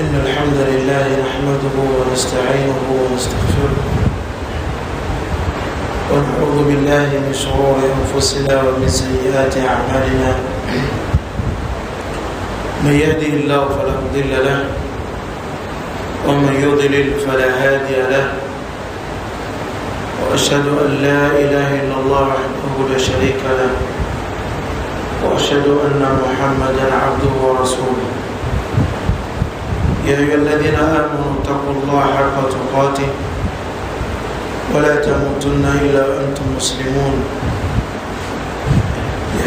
إن الحمد لله نحمده ونستعينه ونستغفره ونعوذ بالله من شرور أنفسنا ومن سيئات أعمالنا. من يهده الله فلا مضل له ومن يضلل فلا هادي له، وأشهد أن لا إله إلا الله وحده لا شريك له، وأشهد أن محمدا عبده ورسوله. يا أيها الذين آمنوا اتقوا الله حق تقاته ولا تموتن إلا وأنتم مسلمون.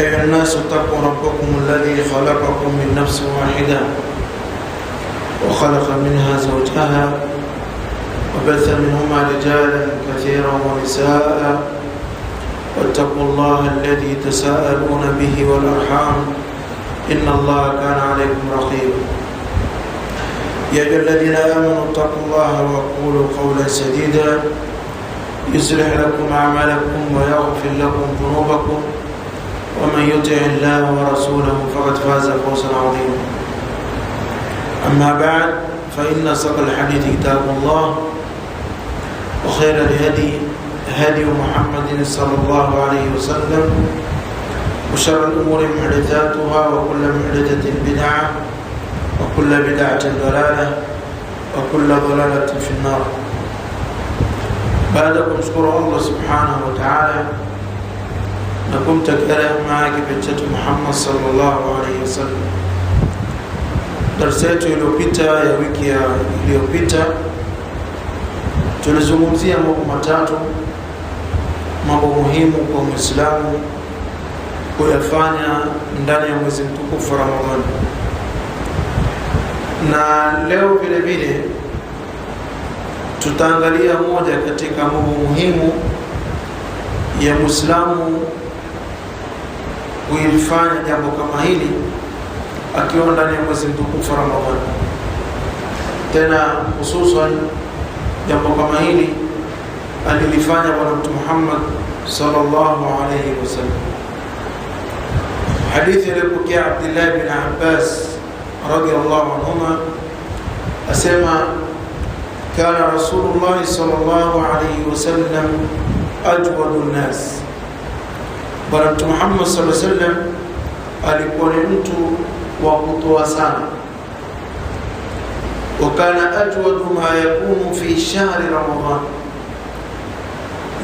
يا أيها الناس اتقوا ربكم الذي خلقكم من نفس واحدة وخلق منها زوجها وبث منهما رجالا كثيرا ونساء، واتقوا الله الذي تساءلون به والأرحام إن الله كان عليكم رقيبا. يا أيها الذين آمنوا اتقوا الله وقولوا قولا سديدا يصلح لكم أعمالكم ويغفر لكم ذنوبكم، ومن يطع الله ورسوله فقد فاز فوزا عظيما. أما بعد، فإن أصدق الحديث كتاب الله، وخير الهدي هدي محمد صلى الله عليه وسلم، وشر الأمور محدثاتها، وكل محدثة بدعة، وكل بدعة ضلالة، وكل ضلالة في النار. بعدكم شكر الله سبحانه وتعالى، نكم تكرم معك بنت محمد صلى الله عليه وسلم. Darasa yetu iliyopita ya wiki iliyopita tulizungumzia mambo matatu, mambo muhimu kwa Muislamu kuyafanya ndani ya mwezi mtukufu wa Ramadhani. Na leo vile vile tutaangalia moja katika mambo muhimu ya Muislamu kuifanya jambo kama hili akiwa ndani ya mwezi mtukufu wa Ramadhani. Tena hususan jambo kama hili alilifanya Bwana Mtume Muhammad sallallahu alayhi wasallam. Hadithi iliyopokea Abdullah bin Abbas radiyallahu anhuma asema kana Rasulullah sallallahu alayhi wasallam ajwadun nas. Bwana Mtume Muhammad sallallahu alayhi wasallam alikuwa ni mtu wa kutoa sana. Wakana ajwadu ma yakunu fi shahri Ramadhan,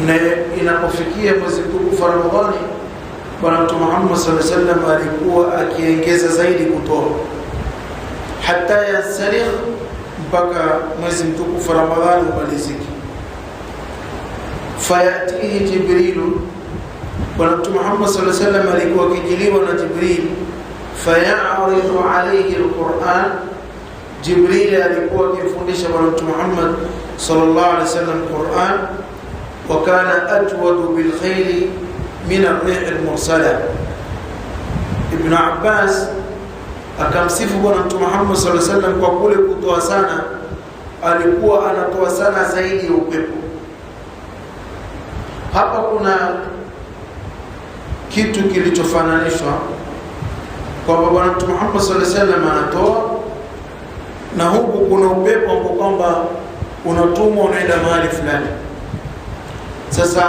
na inapofikia mwezi mtukufu wa Ramadhani Bwana Mtume Muhammad sallallahu alayhi wasallam alikuwa akiongeza zaidi kutoa, hata yansarikh, mpaka mwezi mtukufu wa Ramadhani umalizike. Fayatihi Jibril, Bwana Mtume Muhammad sallallahu alayhi wasallam alikuwa akijiliwa na Jibril, fayaridu alayhi alquran. Jibril alikuwa akifundisha Bwana Mtume Muhammad sallallahu alayhi wasallam Qur'an. Wa kana ajwadu bil khayli min ar-rih al-mursala. Ibn Abbas akamsifu Bwana Mtume Muhammad sallallahu alayhi wasallam kwa kule kutoa sana, alikuwa anatoa sana zaidi ya upepo. Hapa kuna kitu kilichofananishwa kwamba Bwana Mtume Muhammad sallallahu alayhi wasallam anatoa, na huku kuna upepo ambao kwamba unatumwa unaenda mahali fulani. Sasa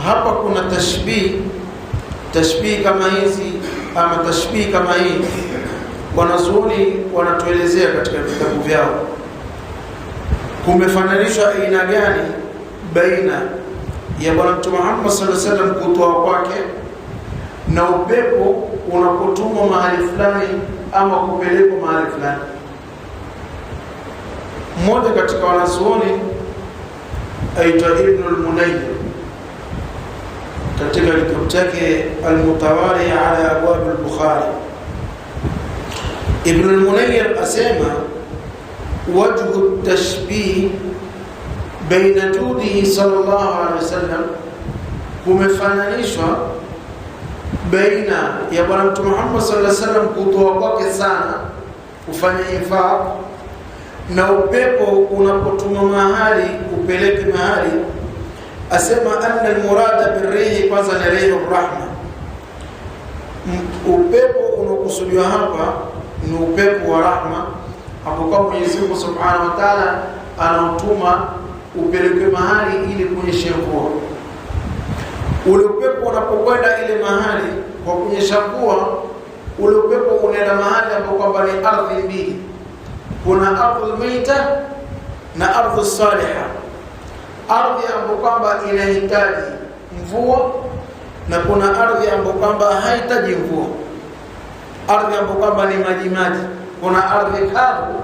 hapa kuna tashbih kama hizi, ama tashbih kama hii wanazuoni wanatuelezea katika vitabu vyao. Kumefananishwa aina gani baina ya Bwana Mtume Muhammad sallallahu alayhi wasallam kutoa kwake na upepo unapotumwa mahali fulani ama kupelekwa mahali fulani. Mmoja katika wanazuoni aitwa Ibn al-Munayyir, katika kitabu chake Al-Mutawali ala Abwab al-Bukhari, Ibn al-Munayyir asema wajhu tashbih baina judihi sallallahu alayhi wasallam, kumefananishwa baina ya Bwana Mtume Muhammad sallallahu alayhi wasallam kutoa kwake sana, kufanya infaq, na upepo unapotuma mahali upeleke mahali. Asema anna almurada birrihi, kwanza ni rihu rahma. Upepo unakusudiwa hapa ni upepo wa rahma, hapo kwa Mwenyezi Mungu Subhanahu wa Ta'ala anautuma upeleke mahali ili kunyesha mvua. Ule upepo unapokwenda ile mahali kwa kunyesha mvua, ule upepo unaenda mahali ambapo kwamba ni ardhi mbili. Kuna ardhul maita na ardhus salihah. Ardhi ambapo kwamba inahitaji mvua na kuna ardhi ambapo kwamba haihitaji mvua. Ardhi ambapo kwamba ni maji maji. Kuna ardhi kavu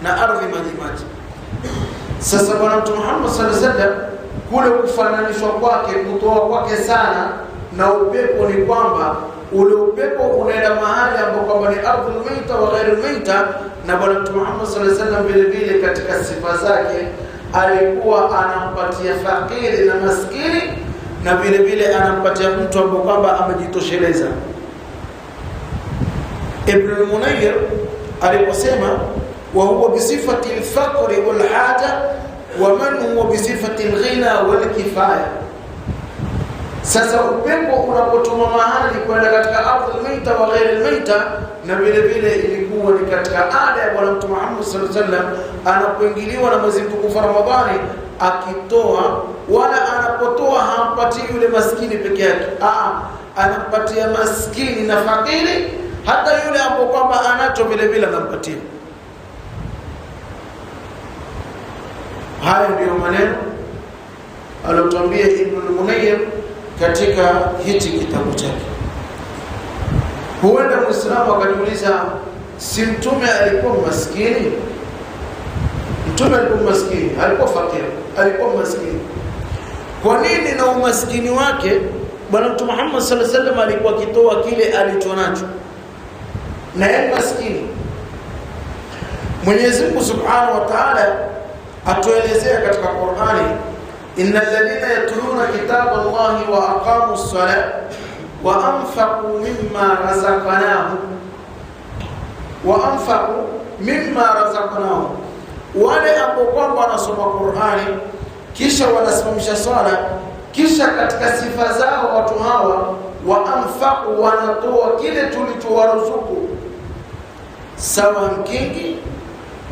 na ardhi maji maji. Sasa Bwana Mtume Muhammad sallallahu alaihi wasallam kule kufananishwa kwake, kutoa kwake sana na upepo ni kwamba ule upepo unaenda mahali ambapo kwamba ni ardhul maita wa ghairul maita. Na Bwana Mtume Muhammad sallallahu alaihi wasallam vile vile katika sifa zake alikuwa anampatia fakiri na maskini, na vile vile anampatia mtu ambaye kwamba amejitosheleza. Ibn al-Munayr aliposema wa huwa bisifati al-faqr wal haja wa man huwa bisifati al-ghina wal kifaya. Sasa upepo unapotuma mahali kwenda katika ardhul maita wa ghairil maita, na vile vile ilikuwa ni katika ada ya Bwana Mtume Muhammad sallallahu alaihi wasallam anapoingiliwa na mwezi mtukufu Ramadhani akitoa, wala anapotoa hampatii yule maskini peke yake, anampatia maskini na fakiri, hata yule ambaye kwamba anacho vile vile anampatia. Haya ndio maneno aliyotuambia Ibn al-Munayr katika hichi kitabu chake. Huenda Muislamu akajiuliza, si mtume alikuwa maskini? Mtume alikuwa maskini, alikuwa fakiri, alikuwa maskini. Kwa nini na umaskini wake Bwana Mtume Muhammad sallallahu alaihi wasallam alikuwa kitoa kile alichonacho na yeye maskini? Mwenyezi Mungu Subhanahu wa Ta'ala atuelezea katika Qur'ani, innal ladhina yatluna kitaba Allahi wa aqamus salata wa anfaqu mimma razaqnahum, wale ambao kwamba wanasoma Qur'ani kisha wanasimamisha swala, kisha katika sifa zao watu hawa wa anfaqu, wanatoa kile tulichowaruzuku, sawa mkingi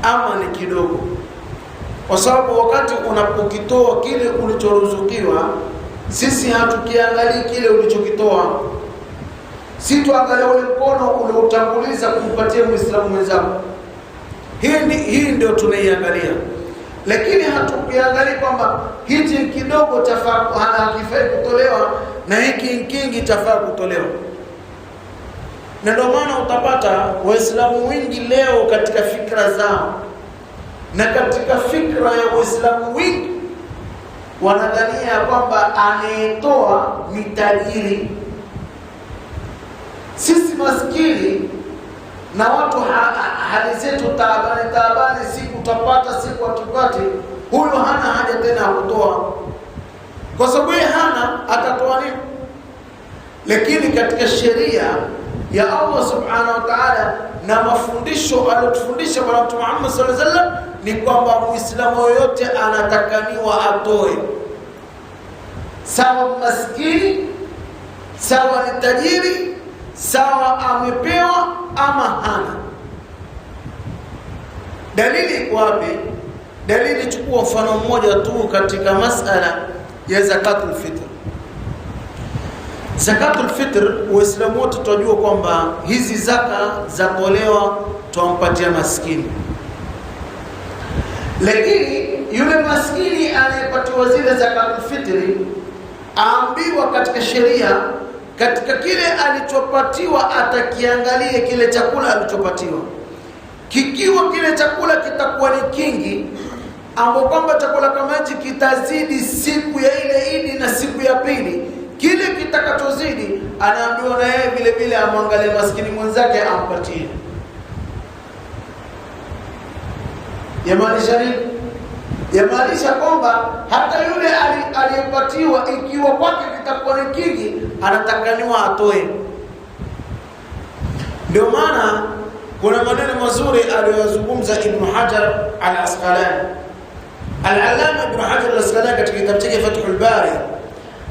ama ni kidogo. Kwa sababu wakati unapokitoa kile ulichoruzukiwa, sisi hatukiangalii kile ulichokitoa. Si tuangalia ule mkono uliotanguliza kumpatia Muislamu mwenzako. Hii ndio tunaiangalia. Lakini hatukiangalia kwamba hichi kidogo hakifai kutolewa na hiki kingi tafaa kutolewa. Na ndio maana utapata Waislamu wengi leo katika fikra zao na katika fikra ya Waislamu wengi wanadhania kwamba anayetoa ni tajiri. Sisi maskini na watu hali zetu taabani, siku utapata siku atupate, huyo hana haja tena ya kutoa, kwa sababu yeye hana, atatoa nini? Lakini katika sheria ya Allah Subhanahu wa Ta'ala na mafundisho aliyotufundisha Bwana Mtume Muhammad sallallahu alaihi wasallam ni kwamba Muislamu yote anatakaniwa atoe, sawa maskini, sawa ni tajiri, sawa amepewa ama hana. Dalili iko wapi? Dalili, chukua mfano mmoja tu katika masala ya zakatul fitr. Zakatul fitr, Waislamu wote tunajua kwamba hizi zaka zatolewa tumpatia maskini. Lakini yule maskini anayepatiwa zile zakatul fitri aambiwa katika sheria, katika kile alichopatiwa atakiangalie kile chakula alichopatiwa. Kikiwa kile chakula kitakuwa ni kingi, ambapo kwamba chakula kama hichi kitazidi siku ya ile Idi na siku ya pili, kile kitakachozidi anaambiwa na yeye vile vile amwangalie maskini mwenzake ampatie. Yamaanisha nini? Yamaanisha kwamba hata yule aliyepatiwa ikiwa kwake kitakuwa ni kingi, anatakaniwa atoe. Ndio maana kuna maneno mazuri aliyozungumza Ibn Hajar al-Asqalani. Al-Allama Ibn Hajar al-Asqalani katika kitabu chake Fathul Bari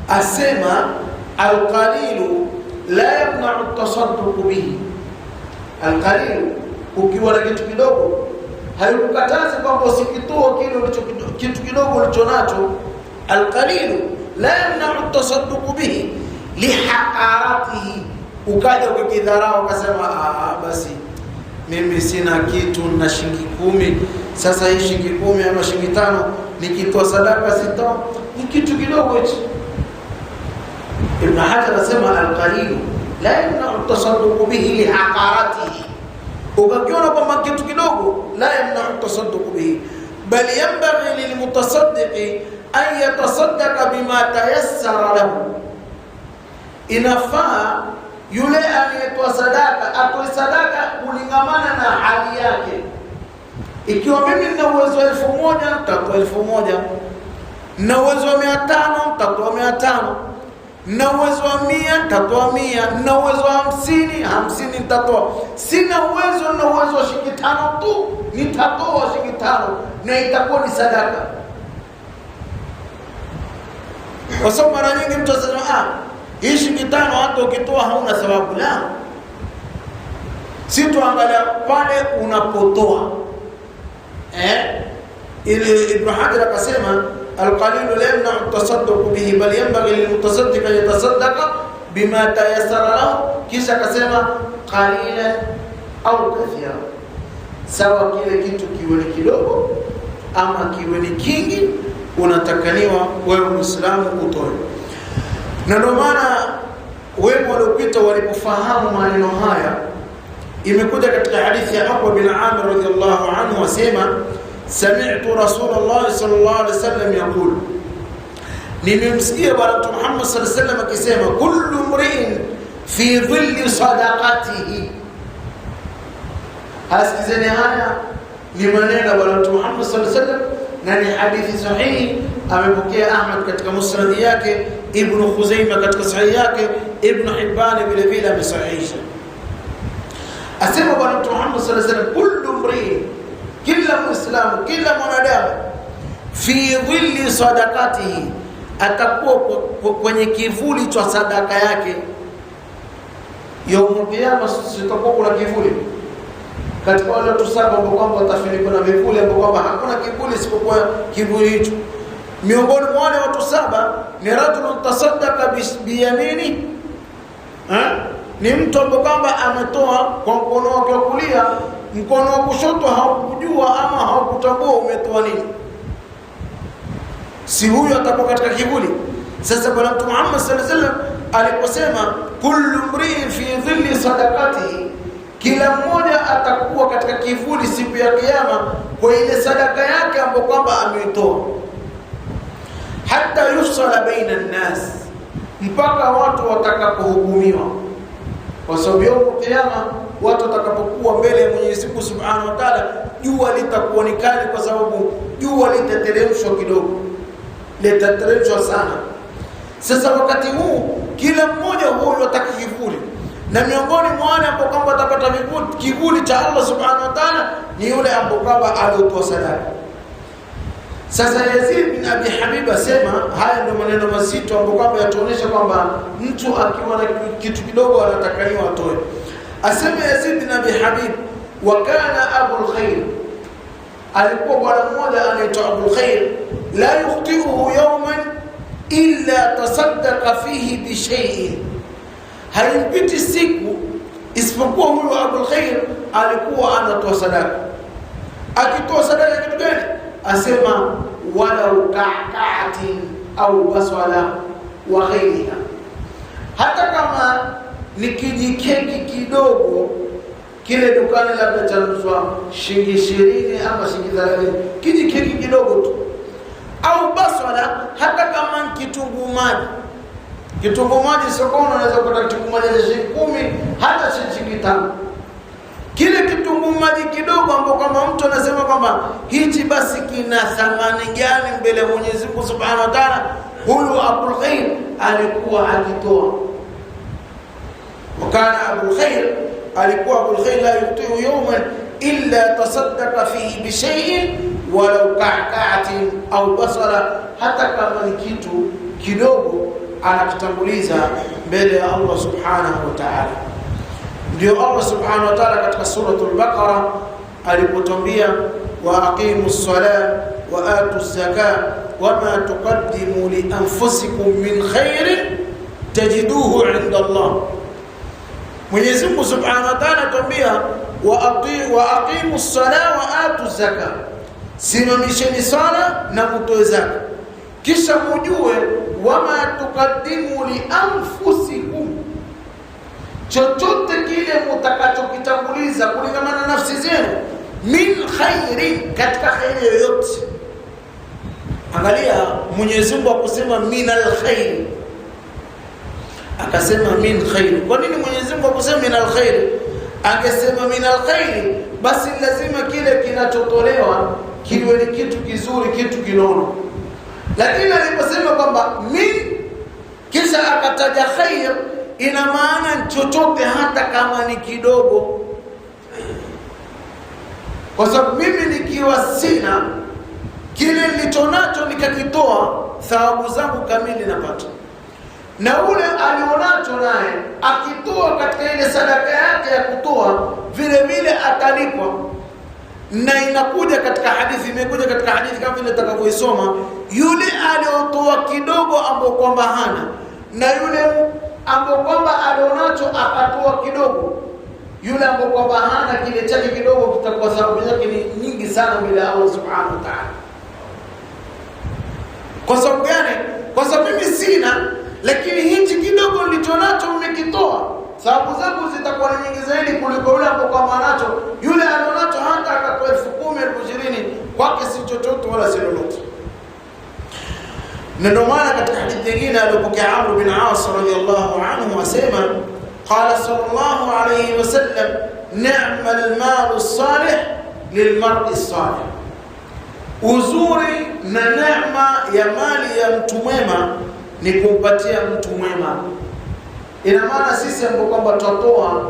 asema, al-qalilu la yamna'u at-tasadduq bihi. Al-qalilu, ukiwa na kitu kidogo haikukatazi kwamba usikitoa kile kitu kidogo ulichonacho. Alqalil la yamna'u at-tasadduq bihi lihaqaratihi, ukaja ukidharau ukasema basi mimi sina kitu na shilingi 10, sasa hii shilingi 10 ama shilingi 5 nikitoa sadaka sita ni kitu kidogo hicho. Ibn Hajar anasema alqalil la yamna'u at-tasadduq bihi lihaqaratihi, ukakiona kwamba kitu kidogo la yamna'u at-tasadduq bihi, bal yanbaghi lilmutasaddiqi an yatasaddaqa bima tayassara lahu, inafaa yule anayetoa sadaka atoe sadaka kulingamana na hali yake. Ikiwa mimi nina uwezo wa 1000 nitatoa 1000, na uwezo wa 500 nitatoa 500, na uwezo wa 100 nitatoa 100, na uwezo wa 50 nitatoa. Sina uwezo na uwezo wa shilingi 5 tu, nitatoa shilingi 5 na itakuwa ni sadaka. Kwa sababu mara nyingi mtu anasema hii shilingi 5 hata ukitoa hauna sababu. La, si tuangalia pale unapotoa. Ile Ibn Hajar akasema alqalil la yamna'u at-tasadduq bihi bal yanbaghi lilmutasaddiq an yatasaddaqa bima tayassara lahu, kisha akasema qalilan au kathira, sawa kile kitu kiwe ni kidogo ama kiwe ni kingi, unatakaniwa wewe Muislamu utoe. Na ndio maana wema waliopita walipofahamu maneno haya, imekuja katika hadithi ya Abu bin Amir radhiyallahu anhu wasema sami'tu Rasulullah sallallahu alaihi wasallam yaqul, nimemsikia bwana Mtume Muhammad sallallahu alaihi wasallam akisema kullu mri'in fi dhilli sadaqatihi. Asikizeni haya ni maneno ya bwana Mtume Muhammad sallallahu alaihi wasallam, na ni hadithi sahihi. Amepokea Ahmad katika musnad yake, Ibn Khuzaimah katika sahih yake, Ibn Hibban vile vile amesahihisha. Asema bwana Mtume Muhammad sallallahu alaihi wasallam kullu mri'in, kila muislamu, kila mwanadamu, fi dhilli sadaqatihi, atakuwa kwenye kivuli cha sadaka yake. Yaumul qiyamah sitakuwa kuna kivuli katika wale watu 7 ambao kwamba watafunikwa na vivuli, ambao kwamba hakuna kivuli isipokuwa kivuli hicho. Miongoni mwa wale watu 7 ni rajulun tasaddaqa biyamini, ni mtu ambaye kwamba ametoa kwa mkono wake wa kulia, mkono wa kushoto haukujua ama haukutambua umetoa nini, si huyo atakuwa katika kivuli. Sasa bwana Mtume Muhammad sallallahu alaihi wasallam aliposema kullu mri'in fi dhilli sadaqatihi, kila mmoja atakuwa katika kivuli siku ya kiyama kwa ile sadaka yake ambayo kwamba ameitoa, hatta yufsala baina an-nas, mpaka watu watakapohukumiwa. Kwa sababu ya kiyama watu watakapokuwa mbele ya Mwenyezi Mungu Subhanahu wa Ta'ala, jua litakuwa ni kali, kwa sababu jua litateremshwa kidogo, litateremshwa sana. Sasa wakati huu kila mmoja huyo ataka kivuli, na miongoni mwa wale ambao kwamba watapata kivuli cha Allah Subhanahu wa Ta'ala ni yule ambao kwamba alitoa sadaka. Sasa Yazid bin Abi Habib asema haya ndio maneno mazito ambayo kwamba yatuonesha kwamba mtu akiwa na kitu kidogo anatakaniwa atoe. Asema Yazid bin Abi Habib, wa kana Abu al-Khair, alikuwa bwana mmoja anaitwa Abu al-Khair, la yukhtihu yawman illa tasaddaqa fihi bi shay'in, haimpiti siku isipokuwa huyo Abu al-Khair alikuwa anatoa sadaka. Akitoa sadaka kitu gani? Asema walau ka'ka'atin au baswala wa ghayriha, hata kama ni kijikeki kidogo kile dukani labda cha shilingi 20 ama shilingi 30, kijikeki kidogo tu, au baswala, hata kama kitunguu maji. Kitunguu maji sokoni unaweza kupata kitunguu maji cha shilingi 10 hata shilingi 5. Kile kitunguu maji kidogo ambao kama mtu anasema kwamba hichi basi kina thamani gani mbele ya Mwenyezi Mungu Subhanahu wa Ta'ala, huyu Abu Khair alikuwa akitoa. Wakana Abu Khair, alikuwa Abu Khair la yutiu yawman illa tasaddaqa fihi bi shay'in walau ka'ka'atin au basara, hata kama ni kitu kidogo anakitanguliza mbele ya Allah Subhanahu wa Ta'ala. Ndio Allah Subhanahu wa Ta'ala katika suratul Baqara alipotambia wa aqimus salat wa atuz zakat wama tuqaddimu li anfusikum min khairin tajiduhu 'inda Allah. Mwenyezi Mungu Subhanahu wa Ta'ala atuambia wa aqimus salat wa atuz zakat, simamisheni sala na mtoe zaka, kisha mujue wama tuqaddimu li anfusikum, chochote kile mtakachokitanguliza kulingana na nafsi zenu, min khairin, katika khairi yoyote. Angalia, Mwenyezi Mungu akusema min alkhair, akasema min khair. Kwa nini Mwenyezi Mungu akusema min alkhair? Akasema min alkhair, basi lazima kile kinachotolewa kiwe ni kitu kizuri, kitu kinono. Lakini aliposema kwamba min kisha akataja khair, ina maana chochote hata kama ni kidogo. Kwa sababu mimi nikiwa sina kile nilichonacho nikakitoa, thawabu zangu kamili napata, na ule alionacho naye akitoa katika ile sadaka yake ya kutoa vile vile atalipwa. Na inakuja katika hadithi, imekuja katika hadithi kama vile tutakavyoisoma, yule aliotoa kidogo ambao kwamba hana, na yule ambao kwamba alionacho akatoa kidogo, yule ambao kwamba hana kile chake kidogo kitakuwa thawabu zake ni nyingi sana mbele ya Allah Subhanahu wa Ta'ala. Kwa sababu gani? Kwa sababu mimi sina, lakini hichi kidogo nilichonacho nimekitoa, thawabu zangu zitakuwa nyingi zaidi kuliko yule ambao kwamba anacho. Yule alionacho hata akatoa 10,000, 20,000, kwake si chochote wala si lolote. Na ndio maana katika hadithi nyingine aliyopokea Amr bin As radhiyallahu anhu asema, qala sallallahu alayhi wasallam, ni'mal malu salih lilmar'i salih, uzuri na neema ya mali ya mtu mwema ni kumpatia mtu mwema. Ina maana sisi ambao kwamba tutatoa,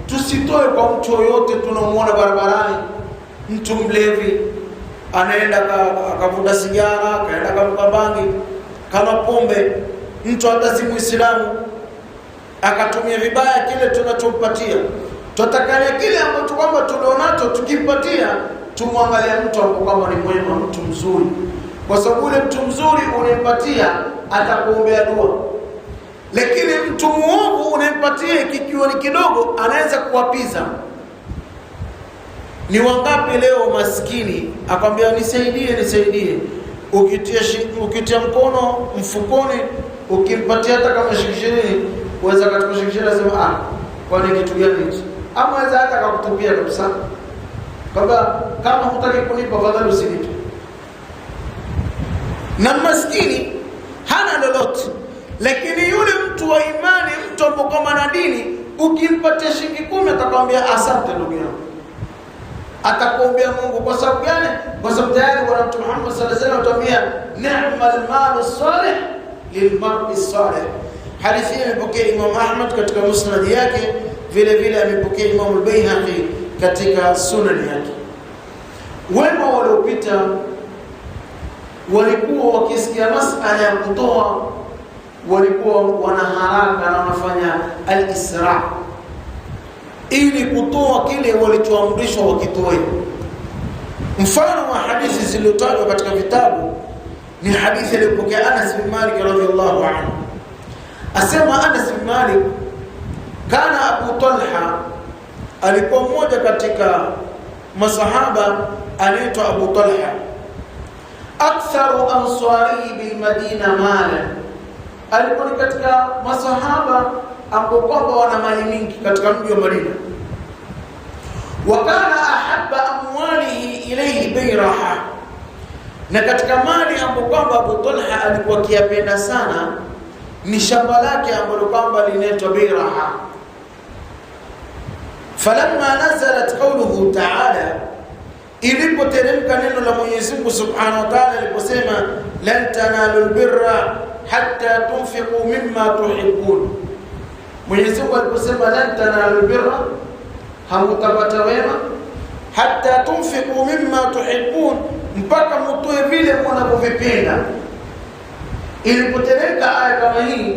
tusitoe kwa mtu yoyote tunamuona barabarani, mtu mlevi anaenda akavuta sigara, akaenda akavuta bangi, kama pombe, mtu hata si Muislamu akatumia vibaya kile tunachompatia. Tutakania kile ambacho kwamba tulionacho tukimpatia, tumwangalie mtu ambaye kwamba ni mwema, mtu mzuri, kwa sababu ule mtu mzuri unampatia atakuombea dua. Lakini mtu muovu unampatia kikiwa ni kidogo, anaweza kuwapiza. Ni wangapi leo maskini akwambia nisaidie, ukitia mkono mfukoni, ukimpatia hata kama shilingi 20, uweza katika shilingi 20 sema kwa nini kitu gani hicho? Ama aweza hata akakutupia kabisa, kama hutaki kunipa fadhali usinipe. Na maskini hana lolote, lakini yule mtu wa imani, mtu ambaye kama na dini, ukimpatia shilingi 10 atakwambia asante ndugu yangu, atakuombea Mungu. Kwa sababu gani? Kwa sababu tayari Bwana Mtume Muhammad sallallahu alaihi wasallam atuambia ni'mal malu salih lilmar'i salih. Hadithi hii imepokea Imam Ahmad katika musnad yake, vile vile amepokea Imam al-Baihaqi katika sunan yake. Wema waliopita walikuwa wakisikia masala ya kutoa, walikuwa wana haraka na wanafanya al-isra ili kutoa kile walichoamrishwa wakitoe. Mfano wa hadithi zilizotajwa katika vitabu ni hadithi iliyopokea Anas bin Malik radhiyallahu anhu. Asema Anas bin Malik, kana Abu Talha, alikuwa mmoja katika masahaba anaitwa Abu Talha, aktharu ansari bil Madina mala, alikuwa katika masahaba ambao kwamba wana mali mingi katika mji wa Madina. Wakana ahabba amwalihi ilayhi Bayraha, na katika mali ambao kwamba Abu Talha alikuwa akiyapenda sana ni shamba lake ambalo kwamba linaitwa Bayraha. Falamma nazalat qawluhu ta'ala, ilipoteremka neno la Mwenyezi Mungu Subhanahu wa Ta'ala aliposema lan tanalul birra hatta tunfiqu mimma tuhibbun. Mwenyezi Mungu aliposema lan tanalul birra, hamutapata wema, hatta tunfiqu mimma tuhibbun, mpaka mtoe vile mnavyovipenda. Ilipoteremka aya kama hii,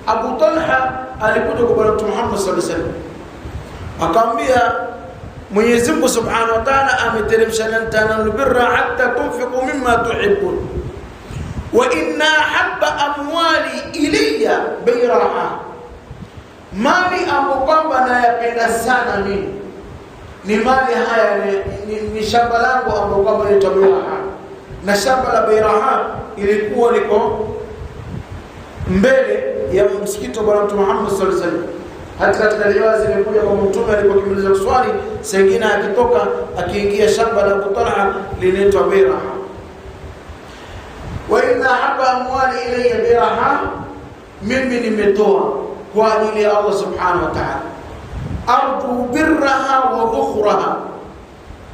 Abu Talha alikuja kwa Bwana Mtume Muhammad sallallahu alaihi wasallam, akamwambia Mwenyezi Mungu Subhanahu wa Ta'ala ameteremsha lan tanalu birra hatta tunfiqu mimma tuhibbun wa inna habba amwali ilayya bayraha, mali ambayo kwamba nayapenda sana mimi ni mali haya ni shamba langu ambapo kwamba ni Bayraha, na shamba la Bayraha ilikuwa liko mbele ya msikiti wa Bwana Mtume Muhammad sallallahu alaihi wasallam. Hata katika riwaya zimekuja kwa Mtume alipokimaliza kuswali, sengine akitoka akiingia shamba la Abu Talha linaitwa Bayraha. Wa inna habba amwali ilayya Bayraha, mimi nimetoa kwa ajili ya Allah subhanahu wa ta'ala, arju birraha wa dhukhraha.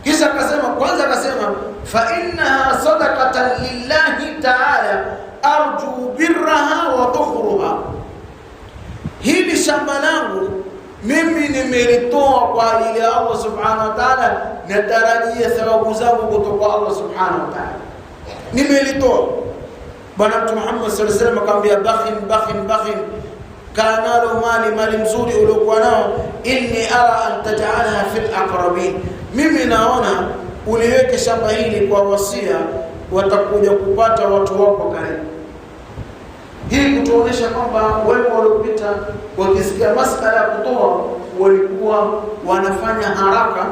Kisha akasema, kwanza akasema fa innaha sadaqatan lillahi ta'ala arju birraha wa dhukhraha, hili shamba langu mimi nimelitoa kwa ajili ya Allah subhanahu wa ta'ala, natarajia thawabu zangu kutoka Allah subhanahu wa ta'ala, nimelitoa. Bwana Mtume Muhammad sallallahu alaihi wasallam akamwambia, bakhin kana lahu mali mzuri uliokuwa nao, inni ara an taj'alaha fil aqrabin, mimi naona uliweke shamba hili kwa wasia, watakuja kupata watu wako karibu. Hii kutuonesha kwamba wao waliopita wakisikia masala ya kutoa walikuwa wanafanya haraka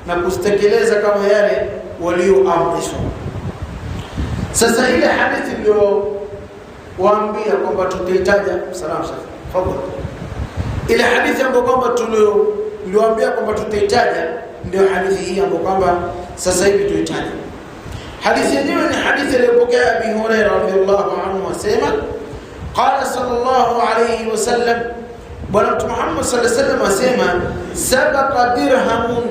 na kustekeleza kama yale walioamrishwa. Sasa ile hadithi ndio waambia kwamba tutahitaji salamu sana. Fadhali. Ile hadithi ambayo kwamba tuliwaambia kwamba tutahitaji ndio hadithi hii ambayo kwamba sasa hivi tuhitaji. Hadithi yenyewe ni hadithi iliyopokea Abi Hurairah radhiyallahu anhu asema, qala sallallahu alayhi wasallam, Bwana Mtume Muhammad sallallahu alayhi wasallam asema, sabaqa dirhamun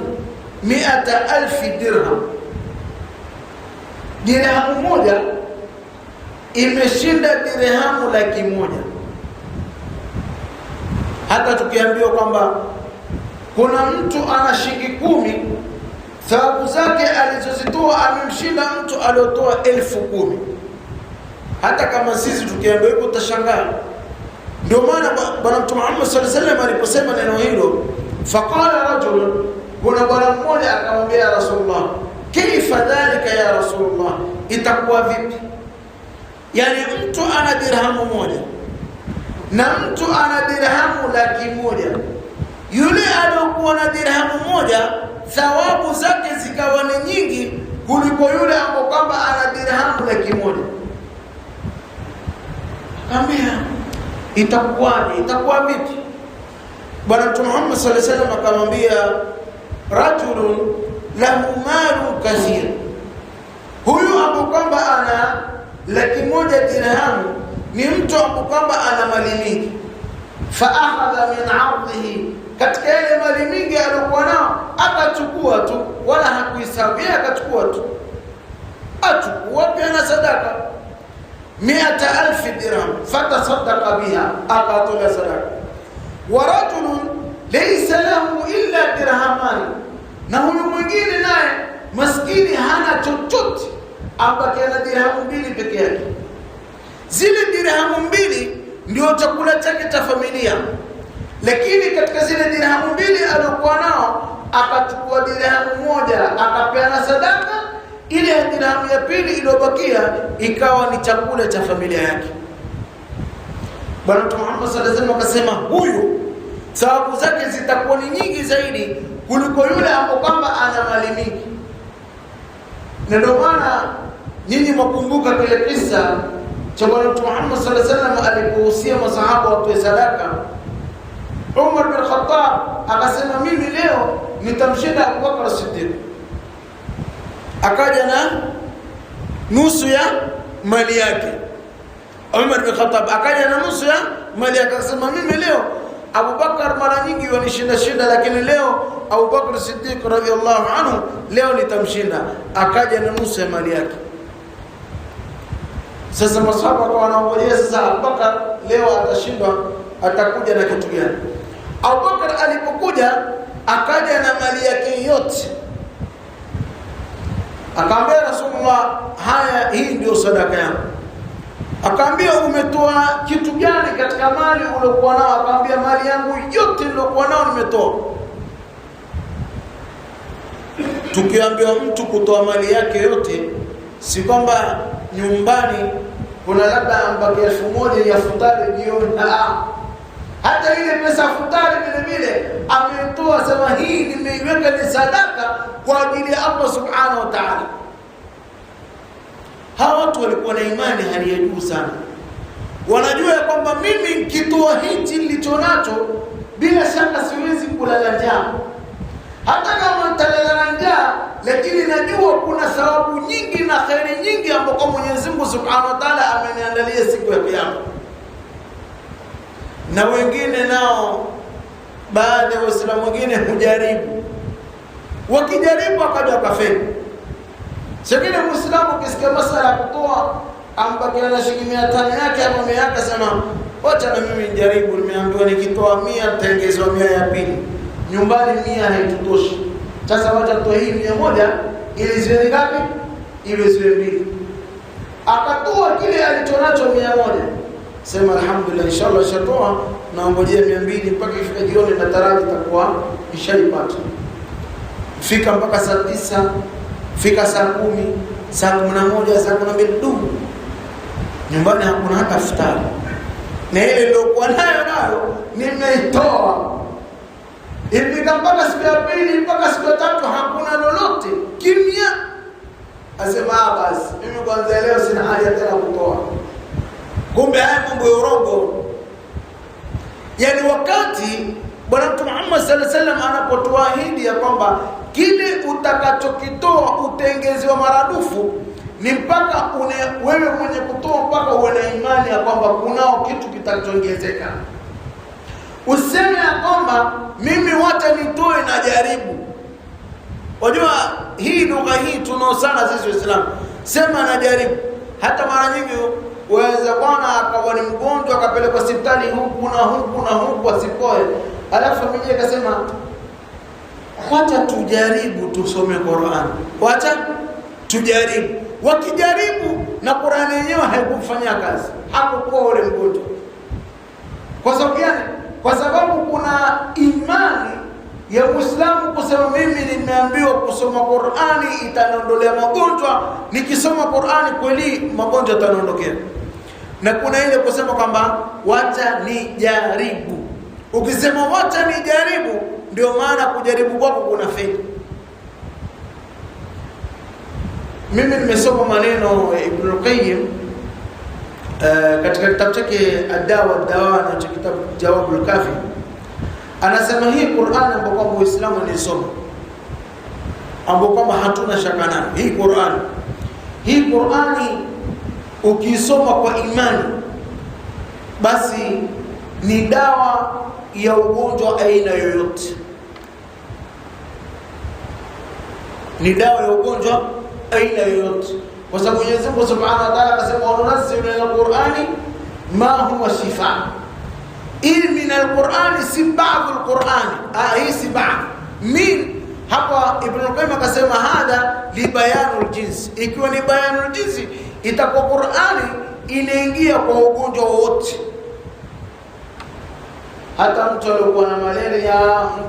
100,000 dirham, dirhamu moja imeshinda dirhamu 100,000. Hata tukiambiwa kwamba kuna mtu ana shilingi 10, thawabu zake alizozitoa amemshinda mtu aliotoa 10,000. Hata kama sisi tukiambiwa hivyo tutashangaa. Ndio maana Bwana Mtume Muhammad sallallahu alaihi wasallam aliposema neno hilo, faqala rajul, kuna bwana mmoja akamwambia ya Rasulullah, kaifa dhalika ya Rasulullah, itakuwa vipi? Yani mtu ana dirhamu moja na mtu ana dirhamu 100,000, yule aliyokuwa na dirhamu moja thawabu zake zikawa ni nyingi kuliko yule ambaye kwamba ana dirhamu 100,000. Ambia itakuwa vipi? Bwana Mtume Muhammad sallallahu alaihi wasallam akamwambia, rajulun lahu malun kathir, huyu ambaye kwamba ana 100,000 dirhamu ni mtu ambaye kwamba ana mali mingi, fa akhadha min 'ardihi, katika ile mali mingi aliyokuwa nao akachukua tu, wala hakuhesabu, akachukua tu, achukua pia na sadaka 100,000 dirham, fatasaddaqa biha, akatoa sadaka. Wa rajulun laysa lahu illa dirhaman, na huyu mwingine naye maskini hana chochote, abaki na dirhamu 2 peke yake. Zile dirhamu 2 ndio chakula chake cha familia, lakini katika zile dirhamu 2 alizokuwa nao akachukua dirhamu 1 akapeana sadaka, ile dirhamu ya pili iliyobakia ikawa ni chakula cha familia yake. Bwana Mtume Muhammad sallallahu alaihi wasallam akasema, huyu thawabu zake zitakuwa ni nyingi zaidi kuliko yule ambaye kwamba ana mali mingi. Na ndio maana nyinyi mkumbuka kile kisa cha Bwana Mtume Muhammad sallallahu alaihi wasallam alipohusia masahaba watoe sadaka. Umar bin Khattab akasema, mimi leo nitamshinda Abu Bakar Siddiq. Akaja na nusu ya mali yake. Umar bin Khattab akaja na nusu ya mali yake, akasema, mimi leo Abu Bakar mara nyingi wanishinda, lakini leo Abu Bakar Siddiq radhiyallahu anhu leo nitamshinda. Akaja na nusu ya mali yake. Sasa masahaba kwa wanaongojea sasa Abu Bakar leo atashindwa, atakuja na kitu gani? Abu Bakar alipokuja akaja na mali yake yote, akaambia Rasulullah, haya, hii ndio sadaka yangu. Akaambia, umetoa kitu gani katika mali uliokuwa nao? Akaambia, mali yangu yote niliokuwa nao nimetoa. Tukiambiwa mtu kutoa mali yake yote, si kwamba nyumbani kuna labda ambaki 1000 ya futari jioni. Hata ile pesa futari vile vile ametoa, sema hii nimeiweka ni sadaka kwa ajili ya Allah subhanahu wa ta'ala. Hawa watu walikuwa na imani hali ya juu sana. Wanajua kwamba mimi nikitoa hichi nilichonacho, bila shaka siwezi kulala njaa. Hata kama nitalala njaa, lakini najua kuna thawabu nyingi na khairi nyingi ambazo Mwenyezi Mungu Subhanahu wa Ta'ala ameniandalia siku ya Kiyama. Na wengine nao, baadhi ya Waislamu wengine hujaribu, wakijaribu akaja wakafeli. Sengine Muislamu ukisikia masala kutoa ambaki na shilingi 500 yake ama 100 yake, sema wacha na mimi nijaribu, nimeambiwa nikitoa 100 nitaongezwa 100 ya pili. Nyumbani 100 haitutoshi. Sasa wacha tutoe hii 100 ili ziwe ngapi? Iwe ziwe 2. Akatoa kile alichonacho 100. Sema alhamdulillah, inshallah shatoa, naongojea 200 mpaka ifike jioni na taraji takuwa ishaipata. Fika mpaka saa 9, fika saa 10, saa 11, saa 12, nyumbani hakuna hata futari. Na ile nilikuwa nayo nimeitoa. Ifika mpaka siku ya pili mpaka siku ya tatu hakuna lolote, kimya. Asema basi mimi kwanza leo sina haja tena kutoa. Kumbe haya mambo ya urongo. Yani wakati Bwana Mtume Muhammad sallallahu alaihi wasallam anapotuahidi ya kwamba kile utakachokitoa utaongezewa maradufu, ni mpaka wewe mwenye kutoa mpaka uwe na imani ya kwamba kunao kitu kitachoongezeka. Useme ya kwamba mimi wacha nitoe na jaribu. Wajua hii lugha hii tunao sana sisi Waislamu. Sema na jaribu. Hata mara nyingi waweza bwana akawa ni mgonjwa akapelekwa hospitali huku na huku na huku asipoe. Alafu familia ikasema wacha tujaribu tusome Qur'an. Wacha tujaribu. Wakijaribu na Qur'an yenyewe haikufanya kazi, hakukuwa ule mgonjwa. Kwa sababu gani? Kwa sababu kuna imani ya Muislamu kusema mimi nimeambiwa kusoma Qur'ani itaniondolea magonjwa, nikisoma Qur'ani kweli magonjwa yataniondokea. Na kuna ile kusema kwamba wacha nijaribu. Ukisema wacha nijaribu, ndio maana kujaribu kwako kuna faida. Mimi nimesoma maneno ya Ibn Qayyim katika kitabu chake Ad-Dawa na kitabu Jawabul Kafi. Anasema hii Qur'an ambayo kwa Muislamu anasoma, ambayo kama hatuna shaka nayo, hii Qur'ani ukisoma kwa imani, basi ni dawa ya ugonjwa aina yoyote. Ni dawa ya ugonjwa aina yoyote. Kwa sababu Mwenyezi Mungu Subhanahu wa Ta'ala akasema wanunazzilu min al-Qur'ani ma huwa shifaa. Min al-Qur'ani si ba'd al-Qur'ani. Hii si ba'd. Min hapa Ibn Qayyim akasema hada li bayanul jins. Ikiwa ni bayanul jins, itakuwa Qur'ani inaingia kwa ugonjwa wote. Hata mtu aliyokuwa na malaria,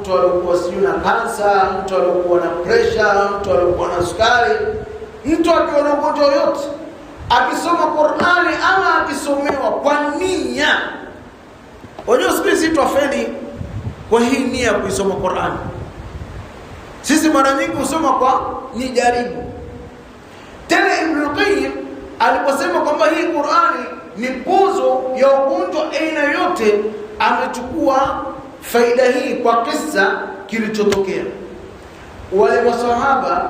mtu aliyokuwa na kansa, mtu aliyokuwa na pressure, mtu aliyokuwa na sukari, mtu akiwa na ugonjwa yote, akisoma Qur'ani ama akisomewa kwa nia. Wajua sisi tuafeli kwa hii nia kuisoma Qur'ani. Sisi mara nyingi husoma kwa ni jaribu. Tena Ibn Qayyim aliposema kwamba hii Qur'ani ni pozo ya ugonjwa aina yote, amechukua faida hii kwa kisa kilichotokea. Wale maswahaba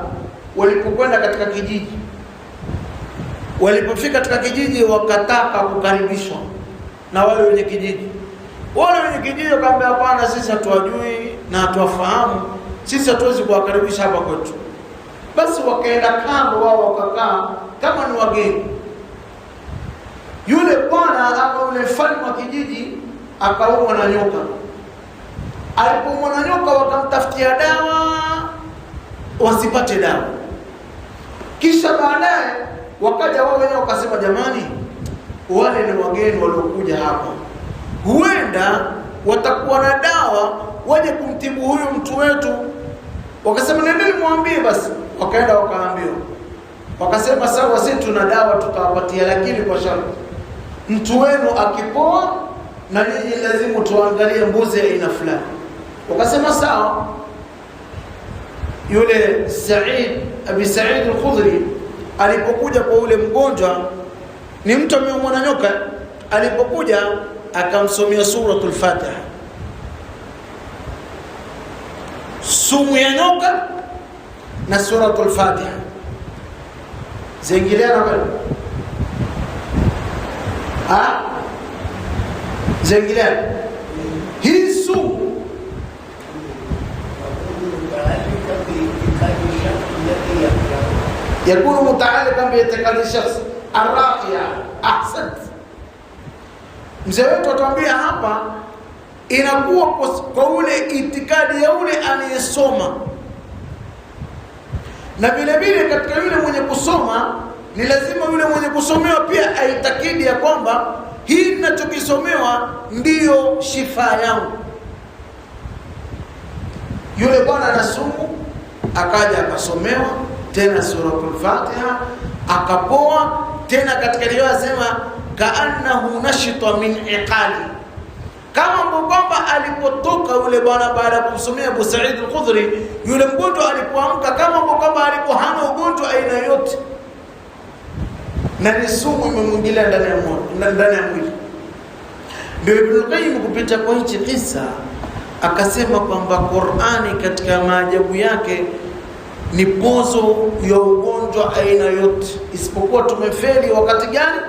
walipokwenda katika kijiji, walipofika katika kijiji wakataka kukaribishwa na wale wenye kijiji. Wale wenye kijiji wakaambia hapana, sisi hatuwajui na hatuwafahamu, sisi hatuwezi kuwakaribisha hapa kwetu. Basi wakaenda kando, wao wakakaa kama ni wageni. Yule bwana ama yule mfalme wa kijiji akaumwa na nyoka. Alipoumwa na nyoka wakamtafutia dawa, wasipate dawa. Kisha baadaye wakaja wao wenyewe wakasema, jamani, wale ni wageni waliokuja hapa, huenda watakuwa na dawa waje kumtibu huyu mtu wetu. Wakasema nendeni muambie basi. Wakaenda wakaambiwa. Wakasema sawa, sisi tuna dawa tutawapatia, lakini kwa sharti mtu wenu akipoa na nyinyi lazima tuangalie mbuzi aina fulani. Wakasema sawa. Yule Abi Sa'id al-Khudri alipokuja kwa ule mgonjwa, ni mtu ameumwa na nyoka, alipokuja akamsomea suratul Fatiha, sumu ya nyoka na suratul Fatiha zingiliana pale. Zingiliana hii sumu يكون متعلقا باعتقاد الشخص الراقية. أحسنت. Mzee wetu atuambia hapa inakuwa kwa ule itikadi ya ule anayesoma, na vile vile katika yule mwenye kusoma ni lazima yule mwenye kusomewa pia aitakidi ya kwamba hii ninachokisomewa ndiyo shifa yangu. Yule bwana anasumu akaja akasomewa tena suratul Fatiha akapoa tena. Katika riwaya sema kaannahu nashita min iqali, kama kwamba alipotoka yule bwana baada ya kumsomea Abu Sa'id al-Khudri, yule mgonjwa alipoamka kama kwamba alikuwa hana ugonjwa aina yote, na ni sumu imemwingilia ndani ya mwili. Ndio Ibn Qayyim kupita kwa hichi kisa akasema kwamba Qur'ani katika maajabu yake ni pozo ya ugonjwa aina yote, isipokuwa tumefeli wakati gani?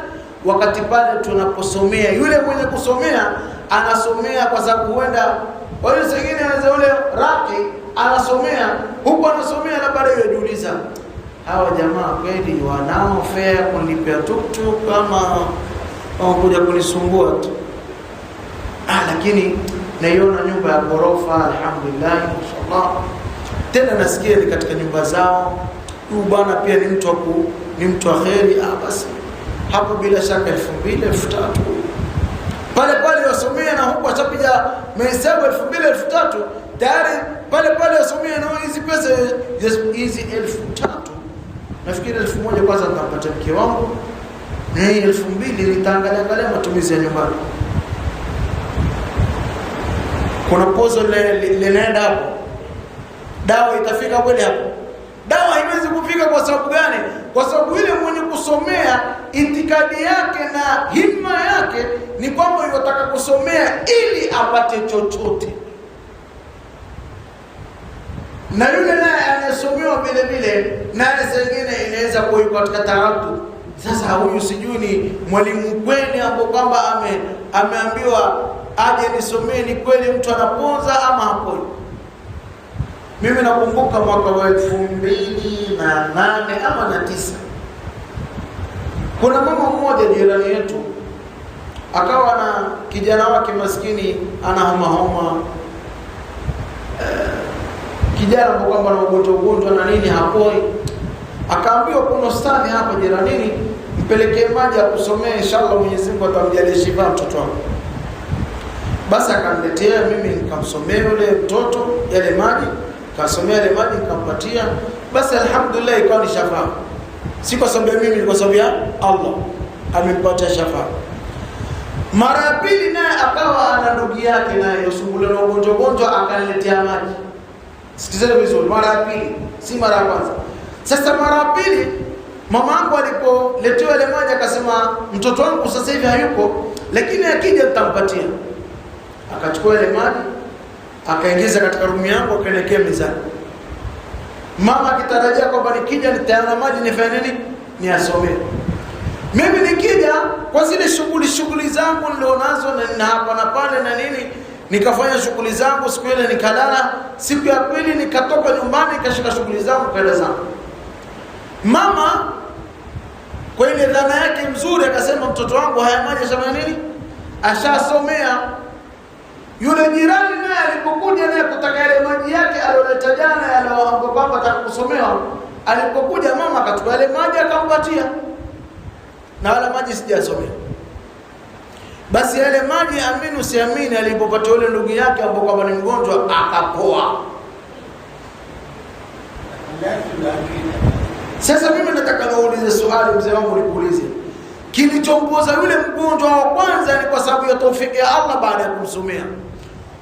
Wakati pale tunaposomea. Yule mwenye kusomea anasomea kwa sababu huenda wale wengine wale ule raki anasomea huko, anasomea na baadaye yajiuliza, hawa jamaa kweli wanao fare kunilipia tuktuk kama wanakuja kunisumbua tu? Lakini naiona nyumba ya ghorofa, alhamdulillah, mashallah. Tena nasikia ni katika nyumba zao, huyu bwana pia ni mtu wa kheri. Basi hapo bila shaka 2000 3000 pale wasomea, na huko achapiga mahesabu 2000 3000 tayari pale wasomea, na hizi pesa hizi 3000 nafikiri 1000 kwanza nitampatia mke wangu, na 2000 nitaangalia matumizi ya nyumbani. Kuna pozo linaenda hapo. Dawa itafika kweli hapo? Dawa haiwezi kufika. Kwa sababu gani? Kwa sababu yule mwenye kusomea itikadi yake na himma yake ni kwamba yotaka kusomea ili apate chochote, na yule naye anayesomewa vile vile naye zingine inaweza kuwa katika taratu. Sasa huyu sijui ni mwalimu kweli ambapo kwamba ameambiwa aje nisomee, ni kweli mtu anaponza ama hapoi? Mimi nakumbuka mwaka wa 2008 ama 9, kuna mama mmoja jirani yetu akawa na kijana wake maskini ana homa kijana kwamba na ugonjwa na nini hapoi. Akaambiwa kuna ustadhi hapa jiranini, mpelekee maji ya kusomea, inshallah Mwenyezi Mungu atamjalia shifa mtoto wako. Basi akaniletea mimi, nikamsomea yule mtoto yale maji, kasomea yale maji nikampatia. Basi alhamdulillah ikawa ni shafa. Si kwa sababu mimi, ni kwa sababu ya Allah amempatia shafa. Mara ya pili naye akawa ana ndugu yake naye yosumbuliwa na ugonjwa akaniletea maji. Sikizeni vizuri, mara ya pili, si mara ya kwanza. Sasa mara ya pili mamangu alipoletewa ile maji akasema mtoto wangu sasa hivi hayuko, lakini akija nitampatia. Akachukua ile maji akaingiza katika room yangu akaelekea mezani. Mama akitarajia kwamba nikija nitaona maji nifanye nini? Niasomee. Mimi nikija kwa zile shughuli zangu nilionazo na hapa na pale na nini, nikafanya shughuli zangu siku ile nikalala. Siku ya pili nikatoka nyumbani nikashika shughuli zangu kaenda zangu. Mama kwa ile dhana yake mzuri akasema mtoto wangu haya maji ashafanya nini? Ashasomea. Yule jirani naye alipokuja naye kutaka yale maji yake aliyoleta jana yale kwamba atakusomewa, alipokuja mama akachukua yale maji akampatia. Na wala maji sijasomea. Basi yale maji amini usiamini alipopata yule ndugu yake ambaye kwamba ni mgonjwa akapoa. Sasa mimi nataka niulize swali, mzee wangu, nikuulize. Kilichompoza yule mgonjwa wa kwanza ni kwa sababu ya taufiki ya Allah baada ya kumsomea.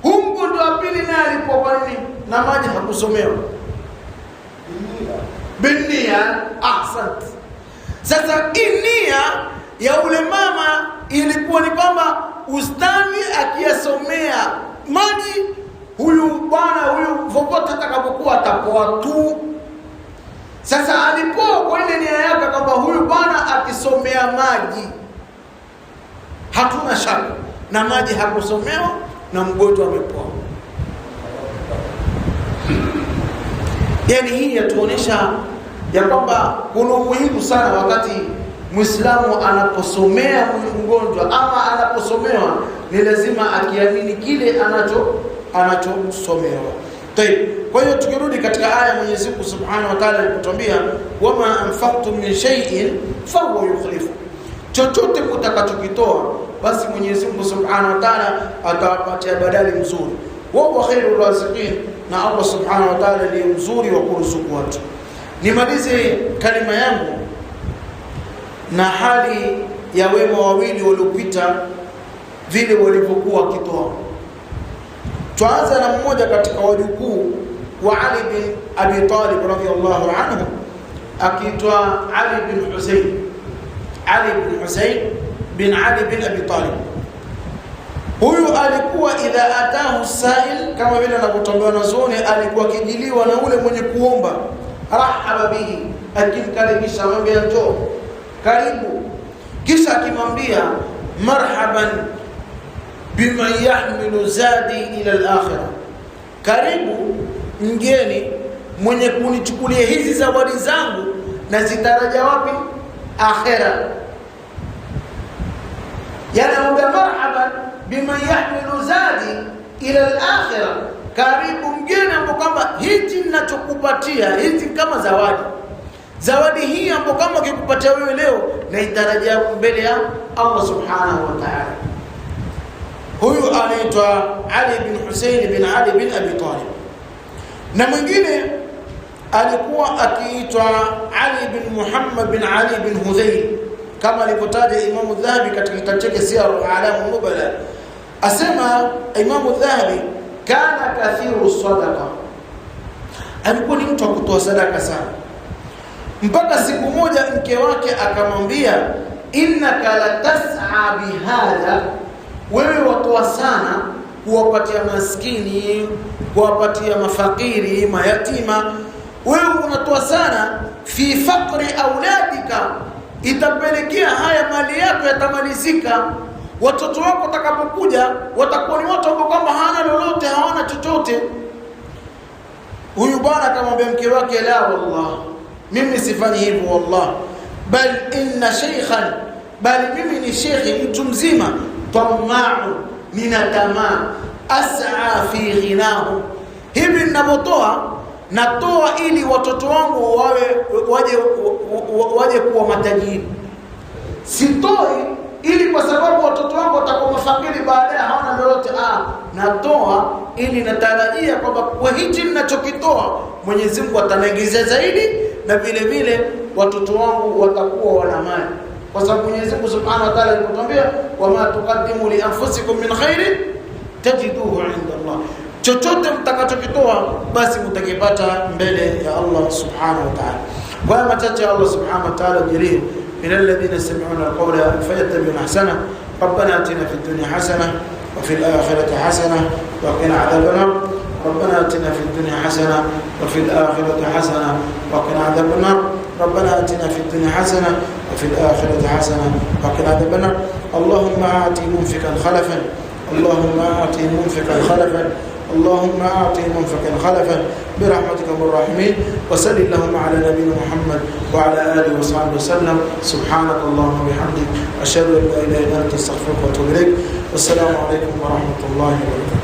Huyu mgonjwa wa pili naye alipokuwa kwa nini na maji hakusomewa? Binia. Ahsant. Sasa nia ya ule mama ilikuwa ni kwamba ustani akiyasomea maji, huyu bwana huyu vokote atakapokuwa atapoa tu. Sasa alipoa kwa ile nia yake kwamba huyu bwana akisomea maji hatuna shaka, na maji hakusomewa na mgonjwa amepoa. Yani hii yatuonesha ya kwamba kuna umuhimu sana wakati Muislamu anaposomea mgonjwa ama anaposomewa, ni lazima akiamini kile anachosomewa. Kwa hiyo tukirudi katika aya, Mwenyezi Mungu Subhanahu wa Ta'ala alipotuambia wama anfaqtum min shay'in fahuwa yukhlifu, chochote mtakachokitoa basi Mwenyezi Mungu Subhanahu wa Ta'ala atawapatia badali mzuri. Wa khairur raziqin, na Allah Subhanahu wa Ta'ala ndiye mzuri wa kuruzuku watu. Nimalize kalima yangu na hali ya wema wawili waliopita vile walivyokuwa wakitoa. Tuanza na mmoja katika wajukuu wa Ali bin Abi Talib radhiyallahu anhu, akiitwa Ali bin Husayn. Ali bin Husayn bin Ali bin Abi Talib. Huyu alikuwa idha atahu sa'il, kama vile anapotombewa na zoni, alikuwa kijiliwa na ule mwenye kuomba, rahaba bihi, akimkaribisha, mwambie njoo, karibu. Kisha akimwambia marhaban bima yahmilu zadi ila al-akhirah, karibu mgeni mwenye kunichukulia hizi zawadi zangu na zitaraja wapi? Akhera. Yani marhaban bima yahmilu zadi ila al-akhirah, karibu mgeni ambapo kama hizi ninachokupatia hizi kama zawadi hii ambapo kama ukikupatia wewe leo na itarajia mbele ya Allah Subhanahu wa Ta'ala. Huyu anaitwa Ali bin Husayn bin Ali bin Abi Talib. Na mwingine alikuwa akiitwa Ali bin Muhammad bin Ali bin Hudhayl, kama alivyotaja Imam Dhahabi katika kitabu chake Siyar A'lam Nubala. Asema Imam Dhahabi kana kathiru sadaqa, alikuwa ni mtu wa kutoa sadaka sana, mpaka siku moja mke wake akamwambia innaka la tas'a bihadha, wewe watoa sana kuwapatia maskini, kuwapatia mafakiri, mayatima, wewe unatoa sana fi faqri auladika, itapelekea haya mali yako yatamalizika, watoto wako watakapokuja watakuwa ni watu ambao kama hana lolote, hawana chochote. Huyu bwana akamwambia mke wake, la wallah, mimi sifanyi hivyo wallah, bal inna shaykhan, bali mimi ni shekhi, mtu mzima, tamau, ninatamaa, as'a fi ghinahu, hivi ninapotoa natoa ili watoto wangu waje kuwa matajiri. Sitoi ili kwa sababu watoto wangu watakuwa mafakiri baadaye hawana lolote. Natoa ili natarajia kwamba kwa hichi ninachokitoa Mwenyezi Mungu ataniongezea zaidi, na vile vile watoto wangu watakuwa wana mali, kwa sababu Mwenyezi Mungu Subhanahu wa Ta'ala alituambia wama tuqaddimu li anfusikum min khairin tajiduhu 'inda Allah, chochote mtakachokitoa basi mtakipata mbele ya Allah Subhanahu wa Ta'ala. Kwa machache Allah Subhanahu wa Ta'ala jirie من الذين يستمعون القول فيتبعون احسنه ربنا اتنا في الدنيا حسنه وفي الاخره حسنه وقنا عذاب النار ربنا اتنا في الدنيا حسنه وفي الاخره حسنه وقنا عذاب النار ربنا اتنا في الدنيا حسنه وفي الاخره حسنه وقنا عذاب النار اللهم اعط منفقا خلفا اللهم اعط منفقا خلفا اللهم اعط منفقا خلفا برحمتك الراحمين وصل اللهم على نبينا محمد وعلى اله وصحبه وسلم. سبحانك اللهم وبحمدك اشهد ان لا اله الا انت استغفرك واتوب اليك. والسلام عليكم ورحمه الله وبركاته.